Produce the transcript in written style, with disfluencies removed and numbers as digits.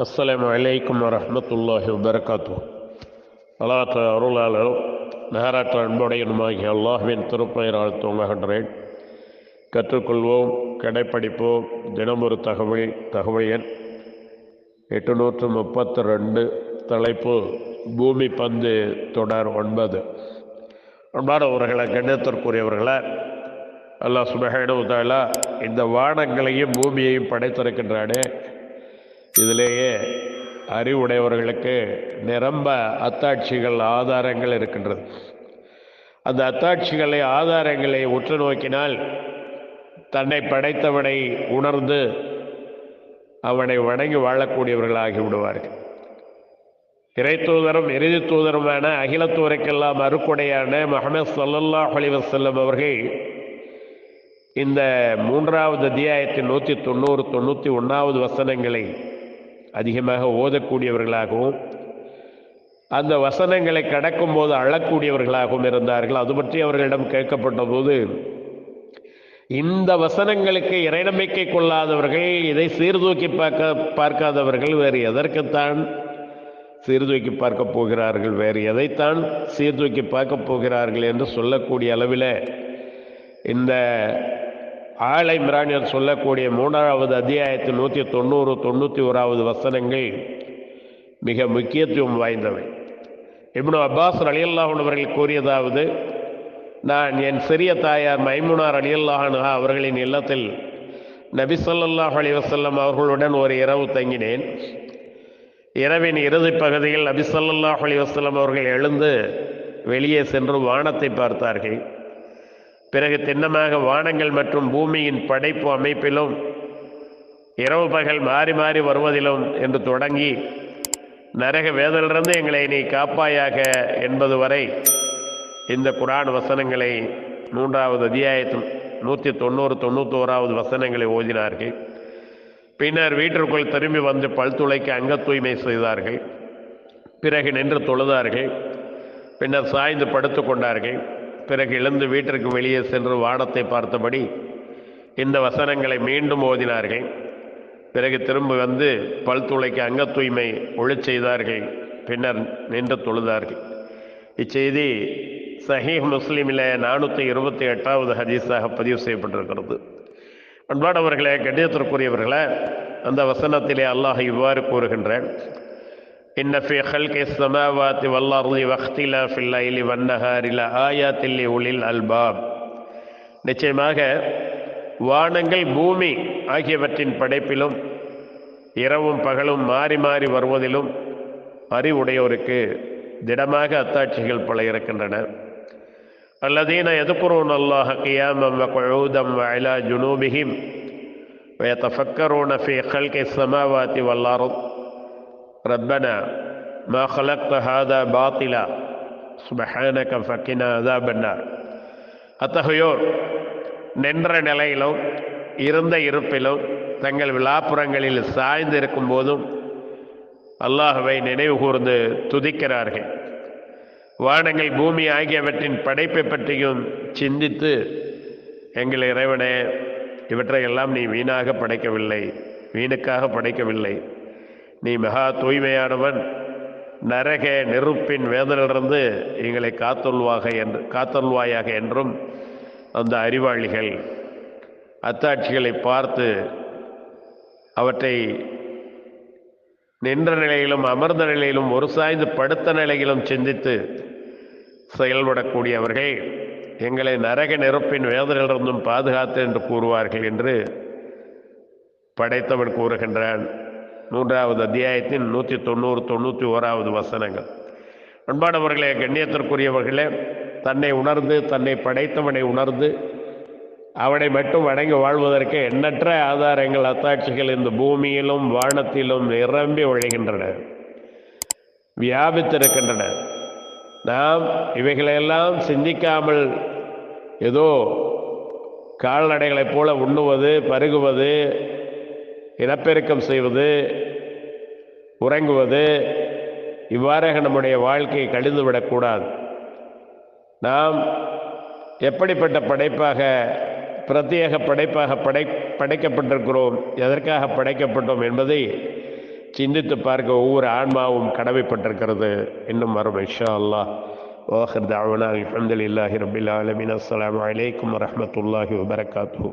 அஸ்ஸலாமு அலைக்கும் வரஹ்மத்துல்லாஹி வபரகாத்துஹு. அல்லாஹ் அருளாளர் நகராற்ற அன்புடையனுமாகிய அல்லாஹ்வின் திருப்பெயரால் துவங்குகின்றேன். கற்றுக்கொள்வோம், கடைப்பிடிப்போம். தினமொரு தகவல் எண் 832. தலைப்பு பூமி பந்து தொடர் 9. அன்பானவர்களை, கண்ணியத்திற்குரியவர்களை, அல்லாஹ் சுப்ஹானஹு வ தஆலா இந்த வானங்களையும் பூமியையும் படைத்திருக்கின்றானே, இதிலேயே அறிவுடையவர்களுக்கு நிரம்ப அத்தாட்சிகள், ஆதாரங்கள் இருக்கின்றது. அந்த அத்தாட்சிகளை, ஆதாரங்களை உற்று நோக்கினால் தன்னை படைத்தவனை உணர்ந்து அவனை வணங்கி வாழக்கூடியவர்களாகி விடுவார்கள். இறை தூதரும் இறுதி தூதருமான அகிலத்தூரைக்கெல்லாம் அருக்குடையான முஹம்மது ஸல்லல்லாஹு அலைஹி வஸல்லம் அவர்கள் இந்த 3வது அத்தியாயத்தின் 190, 91வது வசனங்களை அதிகமாக ஓதக்கூடியவர்களாகவும் அந்த வசனங்களை கடக்கும் போது அழக்கூடியவர்களாகவும் இருந்தார்கள். அது பற்றி அவர்களிடம் கேட்கப்பட்ட போது, இந்த வசனங்களுக்கு இறைநம்பிக்கை கொள்ளாதவர்கள், இதை சீர்தூக்கி பார்க்காதவர்கள் வேறு எதற்குத்தான் சீர்தூக்கி பார்க்க போகிறார்கள், வேறு எதைத்தான் சீர்தூக்கி பார்க்க போகிறார்கள் என்று சொல்லக்கூடிய அளவில் இந்த ஆல் இம்ரான் என்று சொல்லக்கூடிய 3வது அத்தியாயத்தின் 190, 91வது வசனங்கள் மிக முக்கியத்துவம் வாய்ந்தவை. இப்னு அப்பாஸ் ரலியல்லாஹு அன்ஹு அவர்கள் கூறியதாவது, நான் என் சிறிய தாயார் மைமுனா ரலியல்லாஹு அன்ஹா அவர்களின் இல்லத்தில் நபி ஸல்லல்லாஹு அலைஹி வஸல்லம் அவர்களுடன் ஒரு இரவு தங்கினேன். இரவின் இறுதி பகுதியில் நபி ஸல்லல்லாஹு அலைஹி வஸல்லம் அவர்கள் எழுந்து வெளியே சென்று வானத்தை பார்த்தார்கள். பிறகு திண்ணமாக வானங்கள் மற்றும் பூமியின் படைப்பு அமைப்பிலும் இரவு பகல் மாறி மாறி வருவதிலும் என்று தொடங்கி நரக வேதனிலிருந்து எங்களை நீ காப்பாயாக என்பது வரை இந்த குர்ஆன் வசனங்களை 3வது அத்தியாயத்தில் 190, 91வது வசனங்களை ஓதினார்கள். பின்னர் வீட்டிற்குள் திரும்பி வந்து பல் துளைக்கு அங்க தூய்மை செய்தார்கள். பிறகு நின்று தொழுதார்கள். பின்னர் சாய்ந்து படுத்து கொண்டார்கள். பிறகு எழுந்து வீட்டிற்கு வெளியே சென்று வானத்தை பார்த்தபடி இந்த வசனங்களை மீண்டும் ஓதினார்கள். பிறகு திரும்ப வந்து பல் துளைக்கு அங்க தூய்மை ஒழிச் செய்தார்கள். பின்னர் நின்று தொழுதார்கள். இச்செய்தி சஹீஹ் முஸ்லிமில் 428வது ஹதீஸாக பதிவு செய்யப்பட்டிருக்கிறது. அன்பானவர்களே, கண்ணியத்திற்குரியவர்களே, அந்த வசனத்திலே அல்லாஹ் இவ்வாறு கூறுகின்றான், இன்ன ஃபீ ஹல்கிஸ் ஸமாவாத்தி வல் அர்தி வக்திலாஃபில் லைலி வன் நஹாரி லஆயாத்தின் லிஉலில் அல்பாப். நிச்சயமாக வானங்கள், பூமி ஆகியவற்றின் படைப்பிலும் இரவும் பகலும் மாறி மாறி வருவதிலும் அறிவுடையோருக்கு திடமாக அத்தாட்சிகள் பல இருக்கின்றன. அல்லதீன யذ்குரூன அல்லாஹ கியாமன் வ குஊதன் வ அலா ஜுனூபிஹிம் வ யதஃபக்கரூன ஃபீ ஹல்கிஸ் ஸமாவாத்தி வல் அர்தி ரப்பனா மா ஹலக்த ஹாதா பாத்திலா சுப்ஹானக ஃபக்கினா அஸாபன் நார். அத்தகையோர் நின்ற நிலையிலும் இருந்த இருப்பிலும் தங்கள் விழாப்புறங்களில் சாய்ந்து இருக்கும் போதும் அல்லாஹ்வை நினைவு கூர்ந்து துதிக்கிறார்கள். வானங்கள், பூமி ஆகியவற்றின் படைப்பை பற்றியும் சிந்தித்து, எங்கள் இறைவனே, இவற்றையெல்லாம் நீ வீணாக படைக்கவில்லை, வீணுக்காக படைக்கவில்லை. நீ மகா தூய்மையானவன். நரக நெருப்பின் வேதனிலிருந்து எங்களை காத்தல்வாயாக என்றும் அந்த அறிவாளிகள் அத்தாட்சிகளை பார்த்து அவற்றை நின்ற நிலையிலும் அமர்ந்த நிலையிலும் ஒரு சாய்ந்து படுத்த நிலையிலும் சிந்தித்து செயல்படக்கூடியவர்கள் எங்களை நரக நெருப்பின் வேதனிலிருந்தும் பாதுகாத்து என்று கூறுவார்கள் என்று படைத்தவன் கூறுகின்றான். 3வது அத்தியாயத்தின் 190, 91வது வசனங்கள். அன்பானவர்களே, கண்ணியத்திற்குரியவர்களே, தன்னை உணர்ந்து, தன்னை படைத்தவனை உணர்ந்து அவனை மட்டும் வணங்கி வாழ்வதற்கு எண்ணற்ற ஆதாரங்கள், அத்தாட்சிகள் இந்த பூமியிலும் வானத்திலும் நிரம்பி ஒழிகின்றன, வியாபித்திருக்கின்றன. நாம் இவைகளையெல்லாம் சிந்திக்காமல் ஏதோ கால்நடைகளைப் போல உண்ணுவது, பருகுவது, இனப்பெருக்கம் செய்வது, உறங்குவது, இவ்வாறாக நம்முடைய வாழ்க்கையை கழிந்துவிடக்கூடாது. நாம் எப்படிப்பட்ட படைப்பாக, பிரத்யேக படைப்பாக படைக்கப்பட்டிருக்கிறோம், எதற்காக படைக்கப்பட்டோம் என்பதை சிந்தித்து பார்க்க ஒவ்வொரு ஆன்மாவும் கடமைப்பட்டிருக்கிறது. இன்னும் வரும் இன்ஷா அல்லாஹ். வாஹிர் தஅவானா அல்ஹம்துலில்லாஹி ரப்பில் ஆலமீன். அஸ்ஸலாமு அலைக்கும் வரஹ்மத்துல்லாஹி வபரகாத்துஹு.